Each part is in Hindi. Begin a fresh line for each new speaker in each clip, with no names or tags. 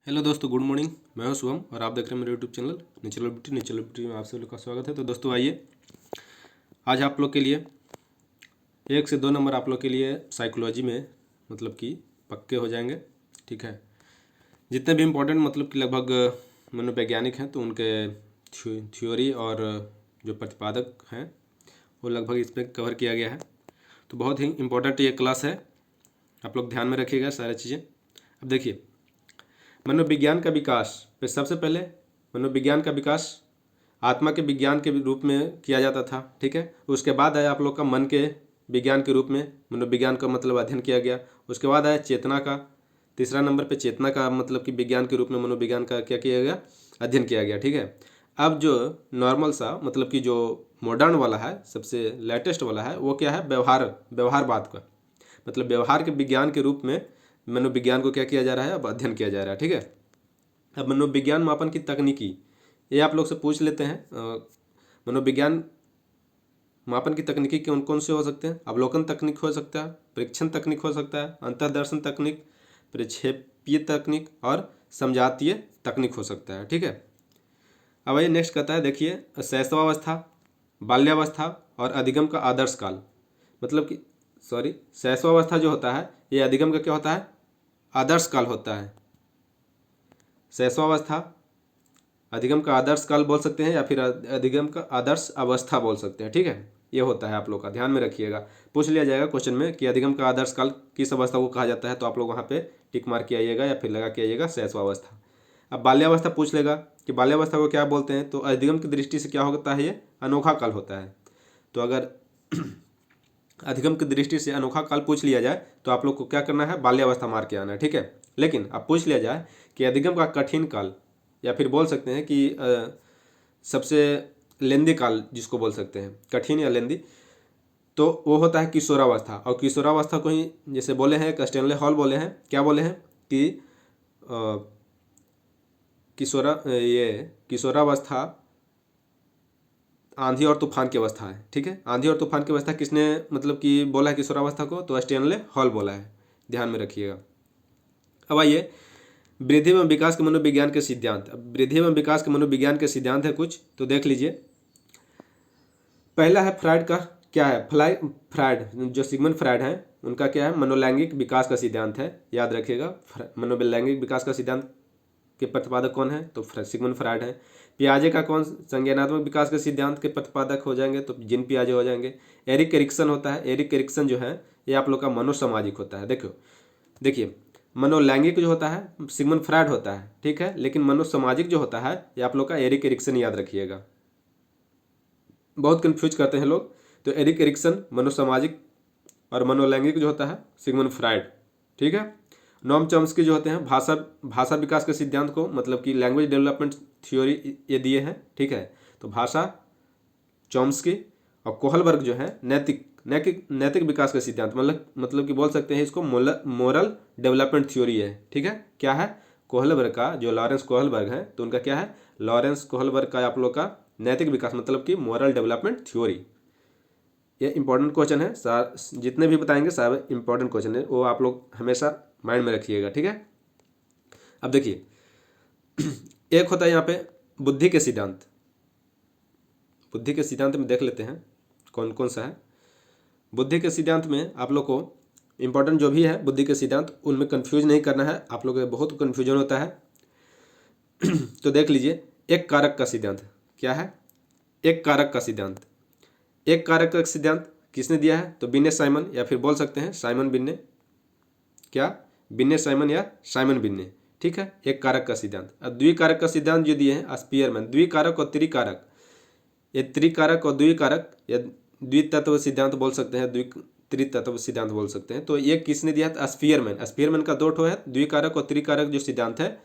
हेलो दोस्तों, गुड मॉर्निंग। मैं हूं शुभम और आप देख रहे हैं मेरे यूट्यूब चैनल नेचुरल ब्यूटी में आप सभी लोग का स्वागत है। तो दोस्तों आइए, आज आप लोग के लिए 1 से 2 नंबर आप लोग के लिए साइकोलॉजी में मतलब कि पक्के हो जाएंगे। ठीक है, जितने भी इम्पोर्टेंट मतलब कि लगभग मनोवैज्ञानिक हैं तो उनके थ्योरी और जो प्रतिपादक हैं वो लगभग इसमें कवर किया गया है। तो बहुत ही इम्पोर्टेंट ये क्लास है, आप लोग ध्यान में रखिएगा सारी चीज़ें। अब देखिए, मनोविज्ञान का विकास, फिर सबसे पहले मनोविज्ञान का विकास आत्मा के विज्ञान के रूप में किया जाता था। ठीक है, उसके बाद आया आप लोग का मन के विज्ञान के रूप में मनोविज्ञान का मतलब अध्ययन किया गया। उसके बाद आया चेतना का, तीसरा नंबर पे चेतना का मतलब कि विज्ञान के रूप में मनोविज्ञान का क्या किया गया, अध्ययन किया गया। ठीक है, अब जो नॉर्मल सा मतलब कि जो मॉडर्न वाला है, सबसे लेटेस्ट वाला है, वो क्या है, व्यवहारवाद का मतलब व्यवहार के विज्ञान के रूप में मनोविज्ञान को क्या किया जा रहा है, अब अध्ययन किया जा रहा है। ठीक है, अब मनोविज्ञान मापन की तकनीकी, ये आप लोग से पूछ लेते हैं। मनोविज्ञान मापन की तकनीकी कौन कौन से हो सकते हैं? अवलोकन तकनीक हो सकता है, परीक्षण तकनीक हो सकता है, अंतर्दर्शन तकनीक, प्रक्षेपीय तकनीक और समझातीय तकनीक हो सकता है। ठीक है, अब ये नेक्स्ट कहता है, देखिए, शैशवावस्था, बाल्यावस्था और अधिगम का आदर्श काल, मतलब कि शैशवावस्था जो होता है ये अधिगम का क्या होता है, आदर्श काल होता है। शैशवावस्था अधिगम का आदर्श काल बोल सकते हैं या फिर अधिगम का आदर्श अवस्था बोल सकते हैं। ठीक है, ये होता है, आप लोग का ध्यान में रखिएगा। पूछ लिया जाएगा क्वेश्चन में कि अधिगम का आदर्श काल किस अवस्था को कहा जाता है, तो आप लोग वहाँ पे टिक मार के आइएगा या फिर लगा के आइएगा शैशवावस्था। अब बाल्यावस्था पूछ लेगा कि बाल्यावस्था को क्या बोलते हैं, तो अधिगम की दृष्टि से क्या होता है, ये अनोखा काल होता है। तो अगर अधिगम की दृष्टि से अनोखा काल पूछ लिया जाए तो आप लोग को क्या करना है, बाल्यावस्था मार के आना है। ठीक है, लेकिन अब पूछ लिया जाए कि अधिगम का कठिन काल या फिर बोल सकते हैं कि सबसे लेंदी काल जिसको बोल सकते हैं, कठिन या लेंदी, तो वो होता है किशोरावस्था। और किशोरावस्था को ही जैसे बोले हैं, स्टैनले हॉल बोले हैं, क्या बोले हैं कि किशोरावस्था आंधी और तूफान की अवस्था है। ठीक है, आंधी और तूफान की अवस्था किसने मतलब कि बोला है किशोरावस्था को, तो स्टैनले हॉल बोला है, ध्यान में रखिएगा। अब आइए, वृद्धि एवं विकास के मनोविज्ञान के सिद्धांत। अब वृद्धि एवं विकास के मनोविज्ञान के सिद्धांत है कुछ, तो देख लीजिए। पहला है फ्राइड का, क्या है, फ्राइड जो सिगमंड फ्राइड है, उनका क्या है, मनोलैंगिक विकास का सिद्धांत है, याद रखिएगा। मनोलैंगिक विकास का सिद्धांत के प्रतिपादक कौन है, तो सिगमंड फ्राइड है। पियाजे का कौन, संज्ञानात्मक विकास के सिद्धांत के प्रतिपादक हो जाएंगे, तो जिन पियाजे हो जाएंगे। एरिक एरिक्सन होता है, एरिक एरिक्सन जो है ये आप लोग का मनोसामाजिक होता है। देखिए, मनोलैंगिक जो होता है सिगमंड फ्राइड होता है, ठीक है, लेकिन मनोसामाजिक जो होता है ये आप लोग का एरिक एरिक्सन, याद रखिएगा, बहुत कंफ्यूज करते हैं लोग। तो एरिक एरिक्सन मनोसामाजिक और मनोलैंगिक जो होता है सिगमंड फ्राइड। ठीक है, नोम चॉम्स्की जो होते हैं भाषा विकास के सिद्धांत को मतलब कि लैंग्वेज डेवलपमेंट थ्योरी ये दिए हैं। ठीक है, तो भाषा चॉम्स्की, और कोहलबर्ग जो है नैतिक विकास का सिद्धांत, मतलब कि बोल सकते हैं इसको मोरल डेवलपमेंट थ्योरी है। ठीक है, क्या है, कोहलबर्ग का, जो लॉरेंस कोहलबर्ग है, तो उनका क्या है, लॉरेंस कोहलबर्ग का आप लोग का नैतिक विकास मतलब कि मोरल डेवलपमेंट थ्योरी। ये इंपॉर्टेंट क्वेश्चन है, जितने भी बताएंगे सारे इंपॉर्टेंट क्वेश्चन है, वो आप लोग हमेशा माइंड में रखिएगा। ठीक है, अब देखिए, एक होता है यहाँ पे बुद्धि के सिद्धांत। बुद्धि के सिद्धांत में देख लेते हैं कौन कौन सा है। बुद्धि के सिद्धांत में आप लोग को इंपॉर्टेंट जो भी है बुद्धि के सिद्धांत, उनमें कंफ्यूज नहीं करना है, आप लोग बहुत कन्फ्यूजन होता है। तो देख लीजिए, एक कारक का सिद्धांत क्या है, एक कारक का सिद्धांत। एक कारक का सिद्धांत किसने दिया है, तो बिन्ने साइमन, या फिर बोल सकते हैं साइमन बिन्ने, क्या, बिन्ने साइमन या साइमन बिन्ने। ठीक है, एक कारक का सिद्धांत। अब द्विकारक का सिद्धांत जो दिए हैं स्पीयरमैन, द्विकारक और त्रिकारक, ये त्रिकारक और द्विकारक या द्वितत्व सिद्धांत बोल सकते हैं, त्रितत्व सिद्धांत बोल सकते हैं। तो ये किसने दिया है, स्पीयरमैन का 2 ठो है, द्विकारक और त्रिकारक जो सिद्धांत है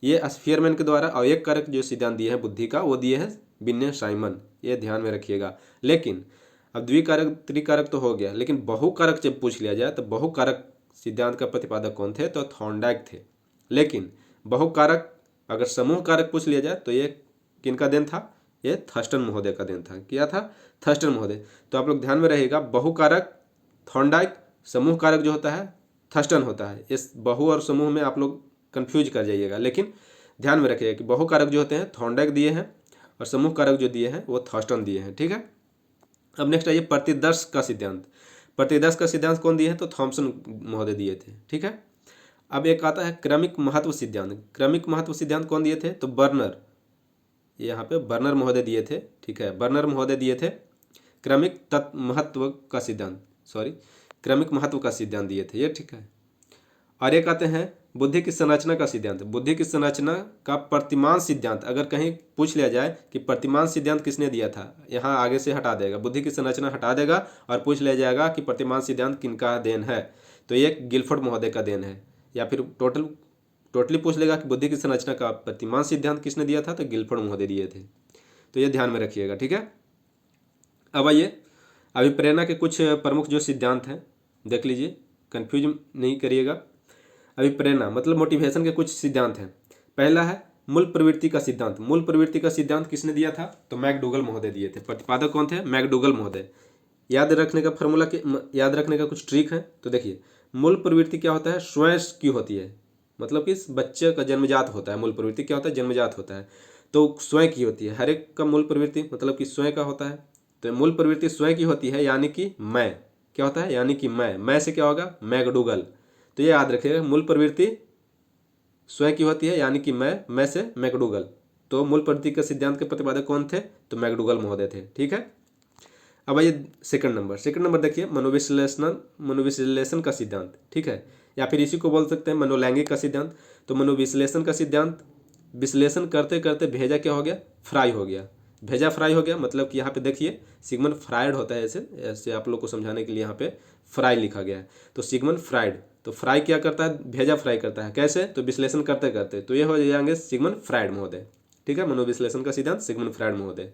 ये स्पीयरमैन के द्वारा, और एक कारक जो सिद्धांत दिए हैं बुद्धि का वो दिए हैं बिन्ने साइमन, ये ध्यान में रखिएगा। लेकिन अब द्विकारक त्रिकारक तो हो गया, लेकिन बहुकारक जब पूछ लिया जाए तो बहुकारक सिद्धांत का प्रतिपादक कौन थे, तो थॉर्नडाइक थे। लेकिन बहुकारक अगर समूह कारक पूछ लिया जाए तो ये किनका देन था, ये थर्स्टन महोदय का देन था। क्या था, थर्स्टन महोदय। तो आप लोग ध्यान में रहेगा, बहुकारक थॉर्नडाइक, समूह कारक जो होता है थर्स्टन होता है। इस बहु और समूह में आप लोग कन्फ्यूज कर जाइएगा। लेकिन ध्यान में रखिएगा कि बहुकारक जो होते हैं थॉर्नडाइक दिए हैं और समूह कारक जो दिए हैं वो थर्स्टन दिए हैं, ठीक है। अब नेक्स्ट आइए प्रतिदर्श का सिद्धांत। प्रतिदर्श का सिद्धांत कौन दिए हैं? तो थॉमसन महोदय दिए थे, ठीक है। अब एक आता है क्रमिक महत्व सिद्धांत। क्रमिक महत्व सिद्धांत कौन दिए थे? तो बर्नर, यहाँ पे बर्नर महोदय दिए थे, ठीक है। बर्नर महोदय दिए थे क्रमिक महत्व का सिद्धांत, क्रमिक महत्व का सिद्धांत दिए थे ये, ठीक है। और एक आते हैं बुद्धि की संरचना का सिद्धांत। बुद्धि की संरचना का प्रतिमान सिद्धांत, अगर कहीं पूछ लिया जाए कि प्रतिमान सिद्धांत किसने दिया था, यहाँ आगे से हटा देगा, बुद्धि की संरचना हटा देगा और पूछ लिया जाएगा कि प्रतिमान सिद्धांत किनका देन है, तो ये गिलफोर्ड महोदय का देन है। या फिर टोटली पूछ लेगा कि बुद्धि की संरचना का प्रतिमान सिद्धांत किसने दिया था, तो गिलफोर्ड महोदय दिए थे। तो ये ध्यान में रखिएगा, ठीक है। अब आइए अभिप्रेरणा के कुछ प्रमुख जो सिद्धांत हैं देख लीजिए, कन्फ्यूज नहीं करिएगा। अभिप्रेरणा मतलब मोटिवेशन के कुछ सिद्धांत हैं। पहला है मूल प्रवृत्ति का सिद्धांत। मूल प्रवृत्ति का सिद्धांत किसने दिया था? तो मैकडूगल महोदय दिए थे। प्रतिपादक कौन थे? मैकडूगल महोदय। याद रखने का फॉर्मूला याद रखने का कुछ ट्रिक है। तो देखिए, मूल प्रवृत्ति क्या होता है? स्वयं की होती है, मतलब कि बच्चे का जन्मजात होता है। मूल प्रवृत्ति क्या होता है? जन्मजात होता है, तो स्वयं की होती है। हर एक का मूल प्रवृत्ति मतलब कि स्वयं का होता है। तो मूल प्रवृत्ति स्वयं की होती है, यानी कि मैं क्या होता है? यानी कि मैं से क्या होगा? मैकडूगल। तो ये याद रखिएगा, मूल प्रवृत्ति स्वयं की होती है, यानी कि मैं से मैकडूगल। तो मूल प्रवृत्ति के सिद्धांत के प्रतिपादक कौन थे? तो मैकडूगल महोदय थे, ठीक है। अब आइए सेकंड नंबर देखिए, मनोविश्लेषण का सिद्धांत, ठीक है। या फिर इसी को बोल सकते हैं मनोलैंगिक का सिद्धांत। तो मनोविश्लेषण का सिद्धांत, विश्लेषण करते करते भेजा क्या हो गया? फ्राई हो गया। भेजा फ्राई हो गया मतलब कि यहाँ पे देखिए सिगमंड फ्राइड होता है, ऐसे आप लोग को समझाने के लिए यहाँ पे फ्राई लिखा गया है। तो सिगमंड फ्राइड, तो फ्राई क्या करता है? भेजा फ्राई करता है। कैसे? तो विश्लेषण करते करते। तो ये हो जाएंगे सिगमंड फ्राइड महोदय, ठीक है। मनोविश्लेषण का सिद्धांत सिगमंड फ्राइड महोदय।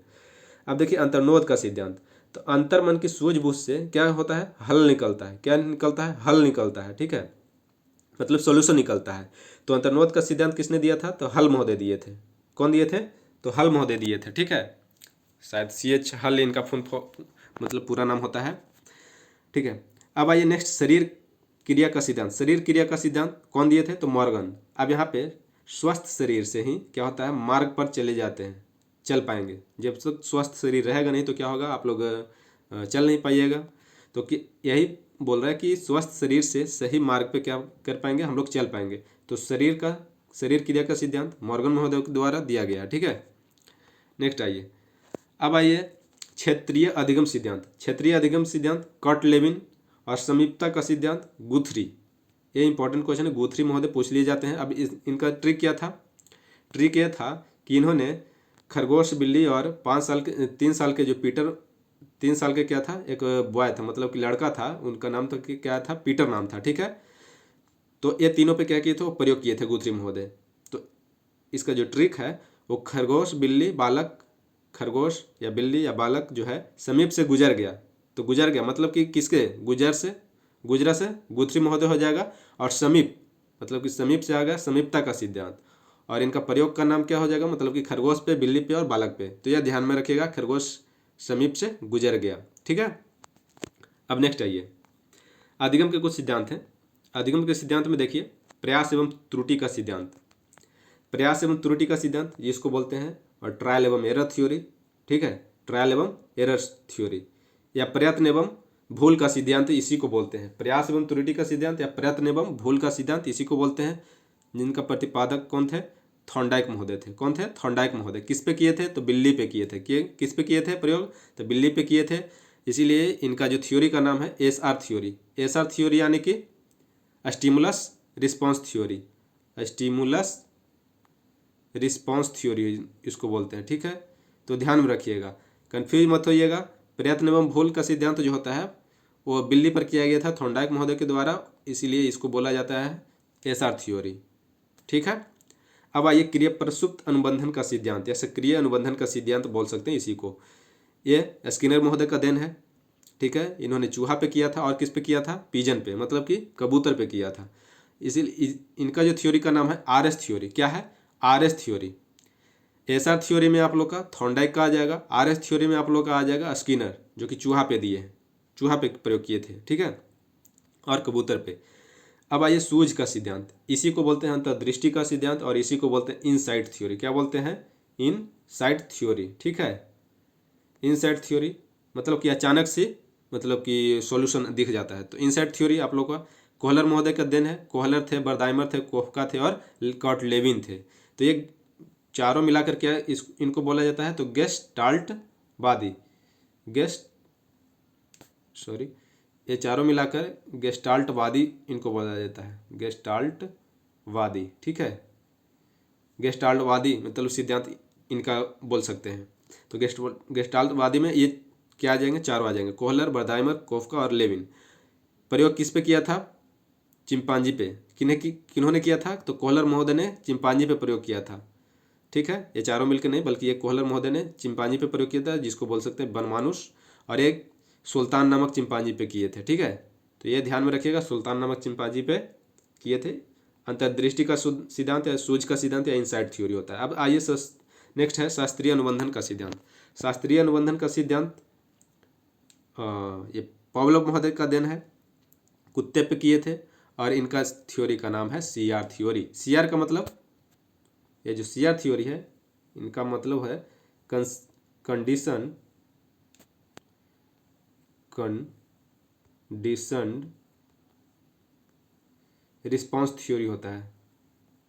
अब देखिए अंतर्नोद का सिद्धांत। तो अंतर मन की सूझबूझ से क्या होता है? हल निकलता है। क्या निकलता है? हल निकलता है, ठीक है, मतलब सोल्यूशन निकलता है। तो अंतर्नोद का सिद्धांत किसने दिया था? तो हल महोदय दिए थे। कौन दिए थे? तो हल महोदय दिए थे, ठीक है। शायद CH हल इनका मतलब पूरा नाम होता है, ठीक है। अब आइए नेक्स्ट शरीर क्रिया का सिद्धांत। शरीर क्रिया का सिद्धांत कौन दिए थे? तो मॉर्गन। अब यहाँ पे स्वस्थ शरीर से ही क्या होता है? मार्ग पर चले जाते हैं, चल पाएंगे। जब तक स्वस्थ शरीर रहेगा नहीं तो क्या होगा? आप लोग चल नहीं पाइएगा। तो कि यही बोल रहा है कि स्वस्थ शरीर से सही मार्ग पे क्या कर पाएंगे? हम लोग चल पाएंगे। तो शरीर क्रिया का सिद्धांत मॉर्गन महोदय द्वारा दिया गया, ठीक है। नेक्स्ट आइए, अब आइए क्षेत्रीय अधिगम सिद्धांत। क्षेत्रीय अधिगम सिद्धांत कर्ट लेविन। और समीपता का सिद्धांत गुथरी। ये इंपॉर्टेंट क्वेश्चन है, गुथरी महोदय पूछ लिए जाते हैं। अब इनका ट्रिक क्या था? ट्रिक ये था कि इन्होंने खरगोश, बिल्ली और 3 साल के जो पीटर, 3 साल के क्या था? एक बॉय था, मतलब कि लड़का था, उनका नाम तो क्या था? पीटर नाम था, ठीक है। तो ये तीनों पे क्या किए थे? वो प्रयोग किए थे गुथरी महोदय। तो इसका जो ट्रिक है वो खरगोश, बिल्ली, बालक, खरगोश या बिल्ली या बालक जो है समीप से गुजर गया। तो गुजर गया मतलब कि किसके? गुजरा से गुथरी महोदय हो जाएगा। और समीप मतलब कि समीप से आ गया समीपता का सिद्धांत। और इनका प्रयोग का नाम क्या हो जाएगा? मतलब कि खरगोश पे, बिल्ली पे और बालक पे। तो यह ध्यान में रखिएगा, खरगोश समीप से गुजर गया, ठीक है। अब नेक्स्ट आइए, अधिगम के कुछ सिद्धांत हैं। अधिगम के सिद्धांत में देखिए प्रयास एवं त्रुटि का सिद्धांत। प्रयास एवं त्रुटि का सिद्धांत जिसको बोलते हैं, और ट्रायल एवं एरर थ्योरी, ठीक है, ट्रायल एवं एरर थ्योरी या प्रयत्न एवं भूल का सिद्धांत इसी को बोलते हैं। प्रयास एवं त्रुटि का सिद्धांत या प्रयत्न एवं भूल का सिद्धांत इसी को बोलते हैं, जिनका प्रतिपादक कौन थे? थॉर्नडाइक महोदय थे। कौन थे? थॉर्नडाइक महोदय। किस पे किए थे? तो बिल्ली पे किए थे। किस पे किए थे प्रयोग? तो बिल्ली पे किए थे। इसीलिए इनका जो थ्योरी का नाम है SR थ्योरी। SR थ्योरी यानी कि stimulus response theory. Stimulus response theory इसको बोलते हैं, ठीक है। तो ध्यान में रखिएगा, कन्फ्यूज मत होइएगा। प्रयत्न एवं भूल का सिद्धांत जो होता है वो बिल्ली पर किया गया था थॉर्नडाइक महोदय के द्वारा, इसीलिए इसको बोला जाता है SR थ्योरी, ठीक है। अब आइए क्रिया प्रसुप्त अनुबंधन का सिद्धांत या सक्रिय अनुबंधन का सिद्धांत बोल सकते हैं इसी को। ये स्किनर महोदय का देन है, ठीक है। इन्होंने चूहा पे किया था और किस पे किया था? पिजन पे, मतलब कि कबूतर पे किया था। इसीलिए इनका जो थ्योरी का नाम है RS थ्योरी। क्या है? RS theory. SR थ्योरी में आप लोग का थॉर्नडाइक का आ जाएगा। RS थ्योरी में आप लोग का आ जाएगा स्किनर, जो कि चूहा पे दिए हैं, चूहा पे प्रयोग किए थे, ठीक है, और कबूतर पे। अब आइए सूझ का सिद्धांत, इसी को बोलते हैं अंतर्दृष्टि का सिद्धांत और इसी को बोलते हैं इनसाइट थ्योरी। क्या बोलते हैं? Insight theory. ठीक है, इनसाइट थ्योरी मतलब कि अचानक से मतलब कि सॉल्यूशन दिख जाता है। तो इनसाइट थ्योरी आप लोग का कोहलर महोदय का देन है। कोहलर थे, बर्दाइमर थे, कोफका थे और कॉट लेविन थे। तो ये चारों मिलाकर क्या इनको बोला जाता है? तो गेस्टाल्टवादी, ये चारों मिलाकर गेस्टाल्टवादी इनको बोला जाता है, गेस्टाल्टवादी। ठीक है, गेस्टाल्टवादी मतलब सिद्धांत इनका बोल सकते हैं। तो गेस्टाल्टवादी में ये क्या आ जाएंगे? चारों आ जाएंगे, कोहलर, बर्दाइमर, कोफका और लेविन। प्रयोग किस पे किया था? चिंपांजी पे। किन्होंने किया था? तो कोहलर महोदय ने चिंपांजी पे प्रयोग किया था। ठीक है, ये चारों मिलकर नहीं बल्कि ये कोहलर महोदय ने चिंपांजी पे प्रयोग किया था, जिसको बोल सकते हैं बनमानुष, और एक सुल्तान नामक चिंपांजी पे किए थे। ठीक है, तो ये ध्यान में रखिएगा, सुल्तान नामक चिंपांजी पे किए थे। अंतर्दृष्टि का सिद्धांत या सूझ का सिद्धांत या इनसाइट थ्योरी होता है। अब आइए नेक्स्ट है शास्त्रीय अनुबंधन का सिद्धांत। शास्त्रीय अनुबंधन का सिद्धांत ये पावलोव महोदय का देन है, कुत्ते पे किए थे और इनका थ्योरी का नाम है सीआर थ्योरी। सीआर का मतलब, ये जो सीआर थ्योरी है इनका मतलब है कंडीशंड रिस्पांस थ्योरी होता है,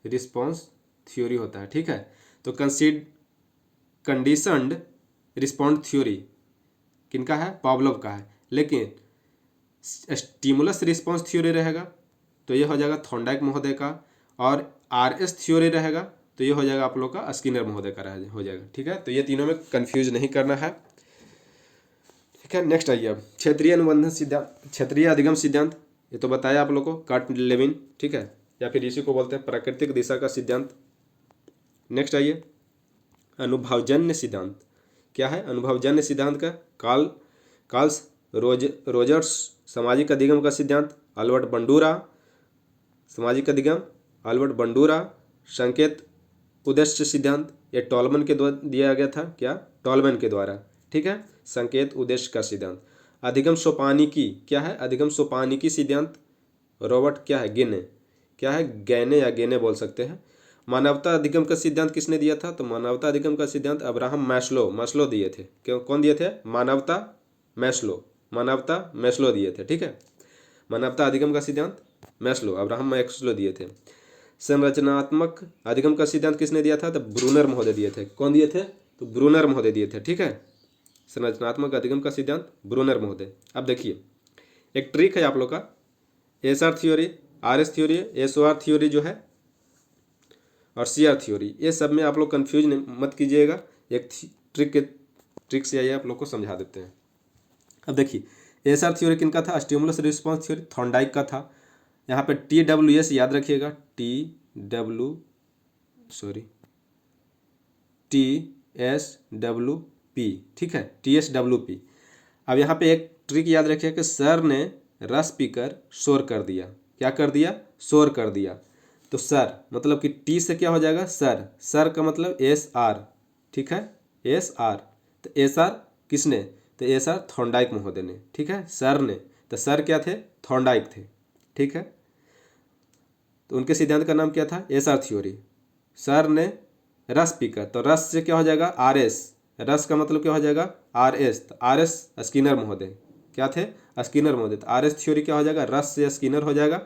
रिस्पांस थ्योरी होता है। ठीक है, तो कंडीशंड रिस्पॉन्ड थ्योरी किनका है? पावलोव का है। लेकिन स्टिमुलस रिस्पांस थ्योरी रहेगा तो ये हो जाएगा थॉर्नडाइक महोदय का, और आरएस थ्योरी रहेगा तो ये हो जाएगा आप लोग का स्किनर महोदय का हो जाएगा। ठीक है, तो ये तीनों में कंफ्यूज नहीं करना है। ठीक है, नेक्स्ट आइए अब क्षेत्रीय अनुबंधन सिद्धांत, क्षेत्रीय अधिगम सिद्धांत। ये तो बताया आप लोग को, कार्ट लेविन। ठीक है, या फिर इसी को बोलते हैं प्राकृतिक दिशा का सिद्धांत। नेक्स्ट आइए अनुभवजन्य सिद्धांत। क्या है अनुभवजन्य सिद्धांत का? कार्ल्स रोजर्स सामाजिक अधिगम का सिद्धांत, अल्बर्ट बंडूरा सामाजिक अधिगम, अल्बर्ट बंडूरा संकेत उद्देश्य सिद्धांत। ये टॉलमन के द्वारा दिया गया था। क्या? टॉलमन के द्वारा। ठीक है, संकेत उद्देश्य का सिद्धांत। अधिगम सोपानिकी। क्या है? अधिगम सोपानिकी सिद्धांत, रॉबर्ट क्या है? गेने। क्या है? गैने या गेने बोल सकते हैं। मानवता अधिगम का सिद्धांत किसने दिया था? तो मानवता अधिगम का सिद्धांत अब्राहम मैस्लो दिए थे। क्यों? कौन दिए थे? मानवता मैस्लो दिए थे। ठीक है, मानवता अधिगम का सिद्धांत अब्राहम मैस्लो दिए थे। संरचनात्मक अधिगम का सिद्धांत किसने दिया था? तो ब्रूनर महोदय दिए थे। कौन दिए थे? तो ब्रूनर महोदय दिए थे। ठीक है, संरचनात्मक अधिगम का सिद्धांत ब्रूनर महोदय। अब देखिए एक ट्रिक है आप लोग का, SR theory, RS theory, SOR theory जो है और सीआर थ्योरी, ये सब में आप लोग कंफ्यूज मत कीजिएगा। एक ट्रिक से आइए आप लोग को समझा देते हैं। अब देखिए एसआर थ्योरी किनका था? स्टिमुलस रिस्पांस थ्योरी थॉर्नडाइक का था। यहाँ पे TWS याद रखिएगा, TSWP। ठीक है, TSWP। अब यहाँ पे एक ट्रिक याद रखिए कि सर ने रस पीकर शोर कर दिया। क्या कर दिया? शोर कर दिया। तो सर मतलब कि टी से क्या हो जाएगा? सर का मतलब SR। ठीक है, SR। तो SR किसने? तो SR थॉर्नडाइक महोदय ने। ठीक है, सर ने, तो सर क्या थे? थॉर्नडाइक थे। ठीक है, तो उनके सिद्धांत का नाम क्या था? SR theory. सर ने रस पीकर, तो रस से क्या हो जाएगा? आरएस। रस का मतलब क्या हो जाएगा? आरएस। तो आरएस स्किनर महोदय क्या थे? स्किनर महोदय। तो आरएस थ्योरी क्या हो जाएगा? रस से स्किनर हो जाएगा।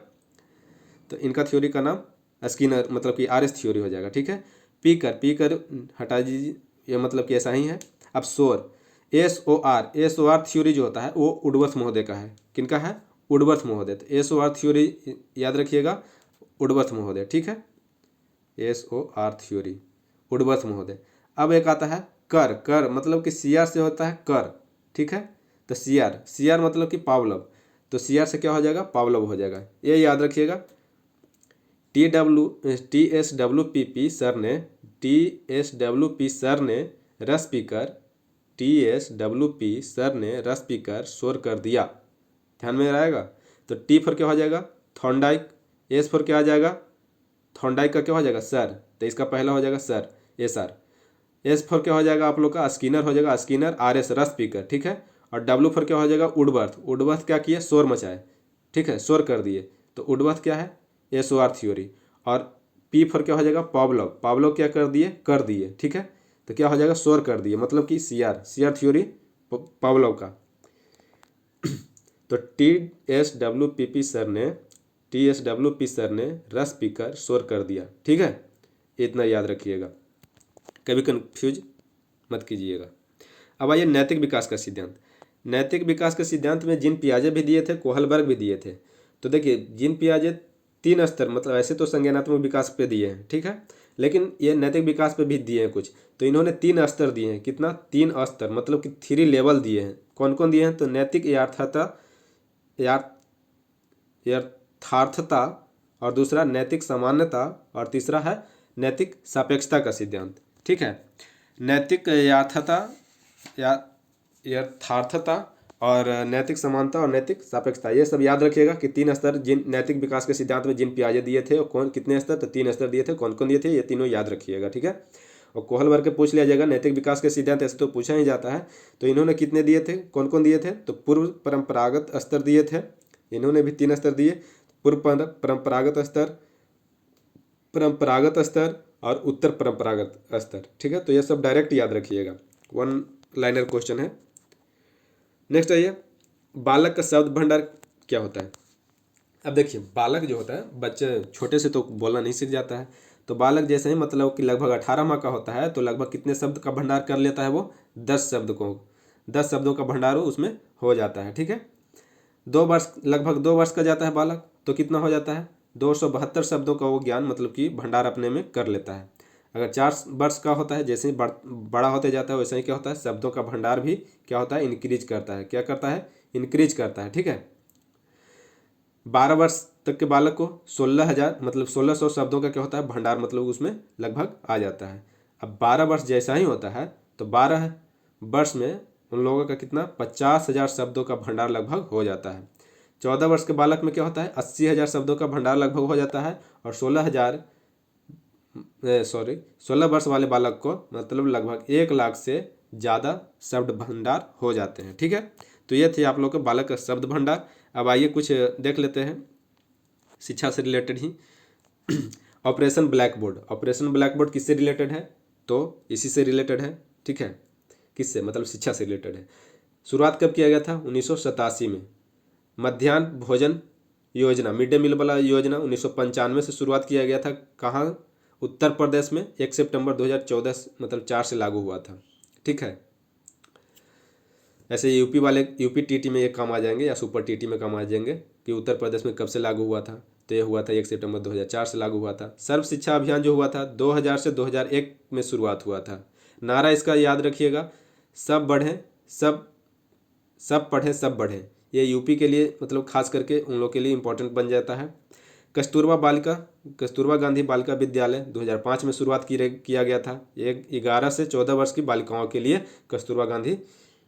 तो इनका थ्योरी का नाम स्किनर मतलब कि आरएस थ्योरी हो जाएगा। ठीक है, पीकर हटा दीजिए, ये मतलब कि ऐसा ही है। अब शोर, एसओआर थ्योरी जो होता है वो वुडवर्थ महोदय का है। किनका है? वुडवर्थ महोदय। तो एसओआर थ्योरी याद रखिएगा, वुडवर्थ महोदय। ठीक है, एसओआर थ्योरी वुडवर्थ महोदय। अब एक आता है कर मतलब कि सीआर से होता है कर। ठीक है, तो सीआर मतलब कि पावलोव। तो सीआर से क्या हो जाएगा? पावलोव हो जाएगा। ये याद रखिएगा। TSWP सर ने रस पीकर शोर कर दिया। ध्यान में रहेगा। तो टी फॉर क्या हो जाएगा? थॉर्नडाइक। एस फॉर क्या आ जाएगा? थॉर्नडाइक का क्या हो जाएगा? सर। तो इसका पहला हो जाएगा सर, SR। एस फॉर क्या हो जाएगा आप लोग का? स्किनर हो जाएगा, स्किनर RS रस पीकर। ठीक है, और W फॉर क्या हो जाएगा? वुडवर्थ क्या किए? शोर मचाए। ठीक है, शोर कर दिए। तो वुडवर्थ क्या है, SOR थ्योरी। और P फॉर क्या हो जाएगा, पावलोव। पावलोव क्या कर दिए, ठीक है, तो क्या हो जाएगा, शोर कर दिए, मतलब कि CR थ्योरी पावलोव का। तो TSWP सर ने रस पीकर शोर कर दिया, ठीक है, इतना याद रखिएगा, कभी कंफ्यूज मत कीजिएगा। अब आइए नैतिक विकास का सिद्धांत। नैतिक विकास के सिद्धांत में जीन पियाजे भी दिए थे, कोहलबर्ग भी दिए थे। तो देखिए जीन पियाजे 3 स्तर, मतलब ऐसे तो संज्ञानात्मक विकास पे दिए हैं, ठीक है, लेकिन ये नैतिक विकास पे भी दिए हैं कुछ। तो इन्होंने 3 स्तर दिए हैं, कितना, 3 स्तर, मतलब कि 3 लेवल दिए हैं। कौन कौन दिए हैं, तो नैतिक यथार्थता, और दूसरा नैतिक सामान्यता, और तीसरा है नैतिक सापेक्षता का सिद्धांत, ठीक है। नैतिक यथार्थता और नैतिक समानता और नैतिक सापेक्षता, ये सब याद रखिएगा कि 3 स्तर जिन नैतिक विकास के सिद्धांत में जिन पियाजे दिए थे, और कौन कितने स्तर, तो 3 स्तर दिए थे, कौन कौन दिए थे, ये तीनों याद रखिएगा, ठीक है। और कोहलबर्ग के पूछ लिया जाएगा नैतिक विकास के सिद्धांत, ऐसे तो पूछा ही जाता है। तो इन्होंने कितने दिए थे, कौन कौन दिए थे, तो पूर्व परंपरागत स्तर दिए थे, इन्होंने भी 3 स्तर दिए, पूर्व परंपरागत स्तर और उत्तर परंपरागत स्तर, ठीक है। तो ये सब डायरेक्ट याद रखिएगा, 1 लाइनर क्वेश्चन है। नेक्स्ट आइए, बालक का शब्द भंडार क्या होता है। अब देखिए बालक जो होता है, बच्चे छोटे से तो बोलना नहीं सीख जाता है। तो बालक जैसे ही मतलब कि लगभग 18 माह का होता है, तो लगभग कितने शब्द का भंडार कर लेता है वो, 10 शब्दों का भंडार उसमें हो जाता है, ठीक है। 2 वर्ष, लगभग 2 वर्ष का जाता है बालक, तो कितना हो जाता है, 272 शब्दों का वो ज्ञान मतलब कि भंडार अपने में कर लेता है। अगर 4 वर्ष का होता है, जैसे ही बड़ा होते जाता है, वैसे ही क्या होता है, शब्दों का भंडार भी क्या होता है, इंक्रीज करता है। क्या करता है, इंक्रीज करता है, ठीक है। 12 वर्ष तक के बालक को 16,000 मतलब 1600 शब्दों का क्या होता है, भंडार मतलब उसमें लगभग आ जाता है। अब 12 वर्ष जैसा ही होता है, तो 12 वर्ष में उन लोगों का कितना, 50,000 शब्दों का भंडार लगभग हो जाता है। 14 वर्ष के बालक में क्या होता है, 80,000 शब्दों का भंडार लगभग हो जाता है। और 16 वर्ष वाले बालक को मतलब लगभग 1 लाख से ज़्यादा शब्द भंडार हो जाते हैं, ठीक है। तो ये थे आप लोग के बालक का शब्द भंडार। अब आइए कुछ देख लेते हैं शिक्षा से रिलेटेड ही। ऑपरेशन ब्लैक बोर्ड किससे रिलेटेड है, तो इसी से रिलेटेड है, ठीक है। किससे, मतलब शिक्षा से रिलेटेड है। शुरुआत कब किया गया था, 1987 में। मध्याह्न भोजन योजना, मिड डे मील वाला योजना 1995 से शुरुआत किया गया था। कहाँ, उत्तर प्रदेश में 1 सितंबर 2014 मतलब 4 से लागू हुआ था, ठीक है। ऐसे यूपी टीटी में ये काम आ जाएंगे, या सुपर टीटी में काम आ जाएंगे कि उत्तर प्रदेश में कब से लागू हुआ था। तो ये हुआ था 1 सितंबर 2004 से लागू हुआ था। सर्व शिक्षा अभियान जो हुआ था 2000 से 2001 में शुरुआत हुआ था। नारा इसका याद रखिएगा, सब बढ़ें, सब पढ़ें, सब बढ़ें। ये यूपी के लिए मतलब खास करके उन लोग के लिए इम्पोर्टेंट बन जाता है। कस्तूरबा गांधी बालिका विद्यालय 2005 में शुरुआत किया गया था। ये 11 से 14 वर्ष की बालिकाओं के लिए कस्तूरबा गांधी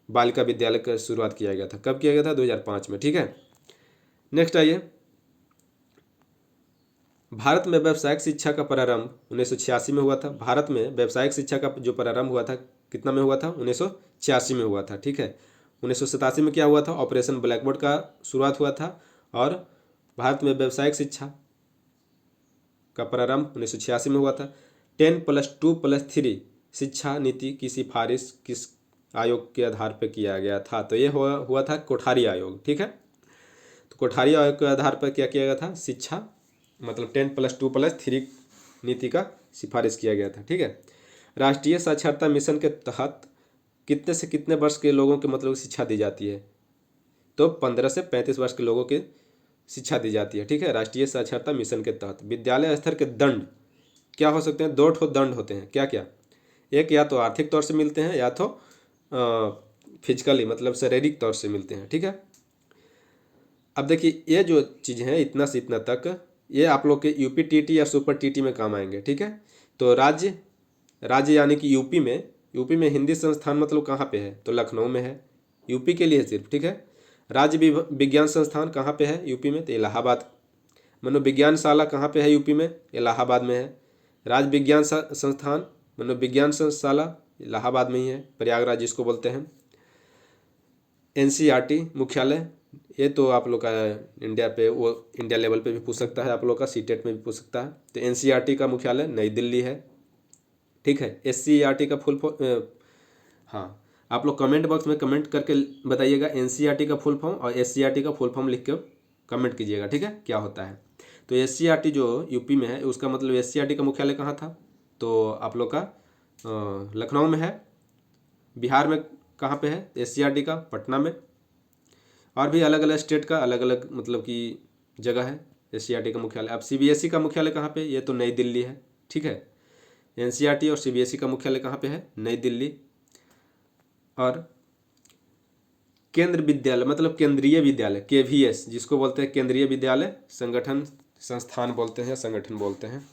बालिका विद्यालय का शुरुआत किया गया था। कब किया गया था, 2005 में, ठीक है। नेक्स्ट आइए, भारत में व्यावसायिक शिक्षा का प्रारंभ 1986 में हुआ था। भारत में व्यावसायिक शिक्षा का जो प्रारंभ हुआ था कितना में हुआ था, 1986 में हुआ था, ठीक है। 1987 में क्या हुआ था, ऑपरेशन ब्लैक बोर्ड का शुरुआत हुआ था। और भारत में व्यावसायिक शिक्षा का प्रारंभ 1986 में हुआ था। 10+2+3 शिक्षा नीति की सिफारिश किस आयोग के आधार पर किया गया था, तो ये हुआ था कोठारी आयोग, ठीक है। तो कोठारी आयोग के आधार पर क्या किया गया था, शिक्षा मतलब 10+2+3 नीति का सिफारिश किया गया था, ठीक है। राष्ट्रीय साक्षरता मिशन के तहत कितने से कितने वर्ष के लोगों के मतलब शिक्षा दी जाती है, तो 15 से 35 वर्ष के लोगों के शिक्षा दी जाती है, ठीक है। राष्ट्रीय साक्षरता मिशन के तहत विद्यालय स्तर के दंड क्या हो सकते हैं, 2 ठो दंड होते हैं। क्या क्या, एक या तो आर्थिक तौर से मिलते हैं, या तो फिजिकली मतलब शारीरिक तौर से मिलते हैं, ठीक है। अब देखिए ये जो चीज़ है इतना से इतना तक, ये आप लोग के यूपी टीटी या सुपर टीटी में काम आएंगे, ठीक है। तो राज्य यानी कि यूपी में हिंदी संस्थान मतलब कहाँ पे है, तो लखनऊ में है, यूपी के लिए सिर्फ, ठीक है। राज्य विज्ञान संस्थान कहाँ पे है यूपी में, तो इलाहाबाद। मनोविज्ञानशाला कहाँ पे है यूपी में, इलाहाबाद में है। राज्य विज्ञान संस्थान मनोविज्ञान संस्थान इलाहाबाद में ही है, प्रयागराज जिसको बोलते हैं। NCERT मुख्यालय ये तो आप लोग का इंडिया पे, वो इंडिया लेवल पे भी पूछ सकता है, आप लोग का सीटेट में भी पूछ सकता है। तो एनसीईआरटी का मुख्यालय नई दिल्ली है, ठीक है। एससीईआरटी का फुल फॉर्म, हाँ, आप लोग कमेंट बॉक्स में कमेंट करके बताइएगा एनसीईआरटी का फुल फॉर्म और एससीईआरटी का फुल फॉर्म लिख के कमेंट कीजिएगा, ठीक है, क्या होता है। तो एससीईआरटी जो यूपी में है, उसका मतलब एससीईआरटी का मुख्यालय कहाँ था, तो आप लोग का लखनऊ में है। बिहार में कहाँ पे है एससीईआरटी का, पटना में। और भी अलग अलग स्टेट का अलग अलग मतलब कि जगह है एससीईआरटी का मुख्यालय। अब सीबीएसई का मुख्यालय कहाँ पे, ये तो नई दिल्ली है, ठीक है। एनसीईआरटी और सीबीएसई का मुख्यालय कहाँ पे है, नई दिल्ली। और केंद्र विद्यालय मतलब केंद्रीय विद्यालय, केवीएस जिसको बोलते हैं, केंद्रीय विद्यालय संगठन, संस्थान बोलते हैं, संगठन बोलते हैं,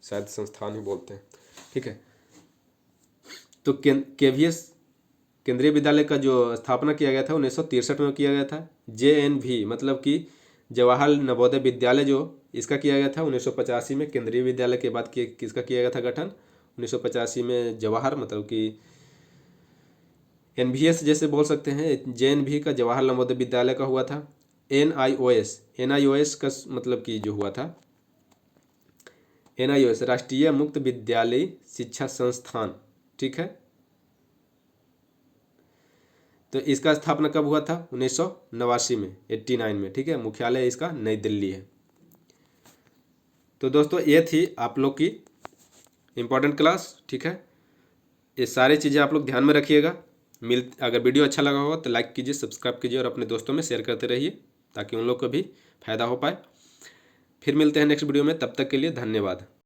शायद संस्थान ही बोलते हैं, ठीक है। तो केवीएस केंद्रीय विद्यालय का जो स्थापना किया गया था 1963 में किया गया था। जेएनवी मतलब कि जवाहर नवोदय विद्यालय, जो इसका किया गया था 1985 में। केंद्रीय विद्यालय के बाद किसका किया गया था गठन, 1985 में जवाहर मतलब कि एनवीएस जैसे बोल सकते हैं, जेएनवी का जवाहर नवोदय विद्यालय का हुआ था। एनआईओएस का मतलब कि जो हुआ था, एनआईओएस राष्ट्रीय मुक्त विद्यालय शिक्षा संस्थान, ठीक है। तो इसका स्थापना कब हुआ था, 1989 में, 89 में, ठीक है। मुख्यालय इसका नई दिल्ली है। तो दोस्तों ये थी आप लोग की इम्पोर्टेंट क्लास, ठीक है। ये सारी चीज़ें आप लोग ध्यान में रखिएगा। अगर वीडियो अच्छा लगा होगा तो लाइक कीजिए, सब्सक्राइब कीजिए और अपने दोस्तों में शेयर करते रहिए ताकि उन लोग को भी फायदा हो पाए। फिर मिलते हैं नेक्स्ट वीडियो में, तब तक के लिए धन्यवाद।